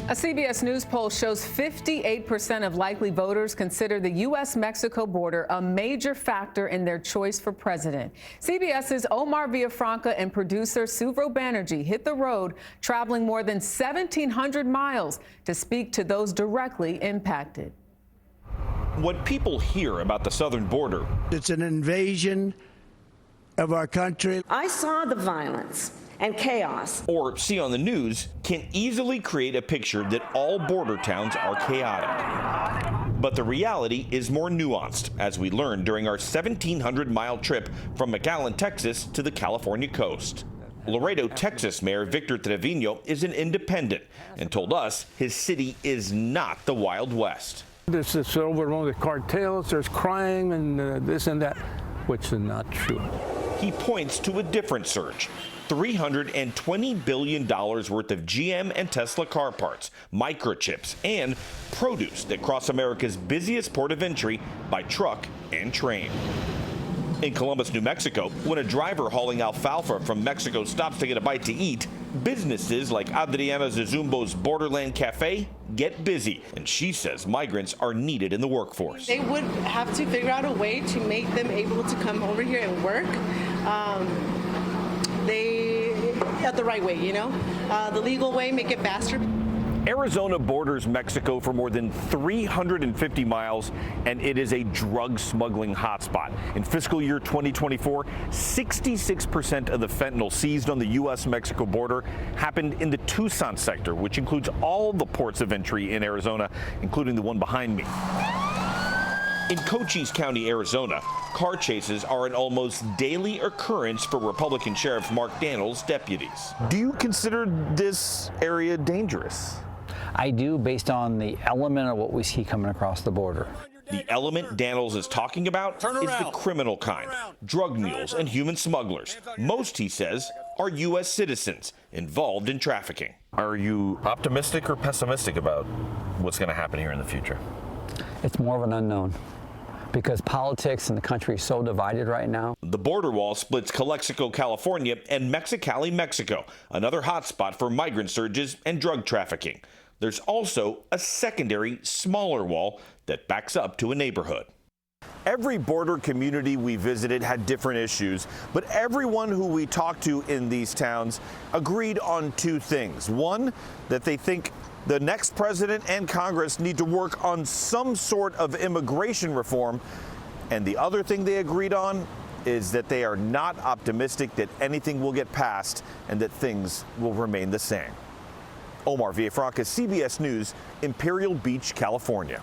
A CBS News poll shows 58% of likely voters consider the U.S. Mexico border a major factor in their choice for president. CBS's Omar Villafranca and producer Suvro Banerjee hit the road, traveling more than 1,700 miles to speak to those directly impacted. What people hear about the southern border. It's an invasion of our country. I saw the violence and chaos. Or see on the news can easily create a picture that all border towns are chaotic. But the reality is more nuanced, as we learned during our 1,700-mile trip from McAllen, Texas to the California coast. Laredo, Texas Mayor Victor Trevino is an independent and told us his city is not the Wild West. There's this overrun with cartels, there's crime and this and that, which is not true. He points to a different surge. $320 billion worth of GM and Tesla car parts, microchips, and produce that cross America's busiest port of entry by truck and train. In Columbus, New Mexico, when a driver hauling alfalfa from Mexico stops to get a bite to eat, businesses like Adriana Zazumbo's Borderland Cafe get busy, and she says migrants are needed in the workforce. They would have to figure out a way to make them able to come over here and work. The right way, you know, the legal way, make it faster. Arizona borders Mexico for more than 350 miles, and it is a drug smuggling hotspot. In fiscal year 2024, 66% of the fentanyl seized on the U.S. Mexico border happened in the Tucson sector, which includes all the ports of entry in Arizona, including the one behind me. In Cochise County, Arizona, car chases are an almost daily occurrence for Republican Sheriff Mark Daniels' deputies. Do you consider this area dangerous? I do, based on the element of what we see coming across the border. The element Daniels is talking about is the criminal kind, drug mules and human smugglers. Most, he says, are U.S. citizens involved in trafficking. Are you optimistic or pessimistic about what's going to happen here in the future? It's more of an unknown, because politics in the country is so divided right now. The border wall splits Calexico, California, and Mexicali, Mexico, another hotspot for migrant surges and drug trafficking. There's also a secondary, smaller wall that backs up to a neighborhood. Every border community we visited had different issues, but everyone who we talked to in these towns agreed on two things. One, that they think the next president and Congress need to work on some sort of immigration reform. And the other thing they agreed on is that they are not optimistic that anything will get passed and that things will remain the same. Omar Villafranca, CBS News, Imperial Beach, California.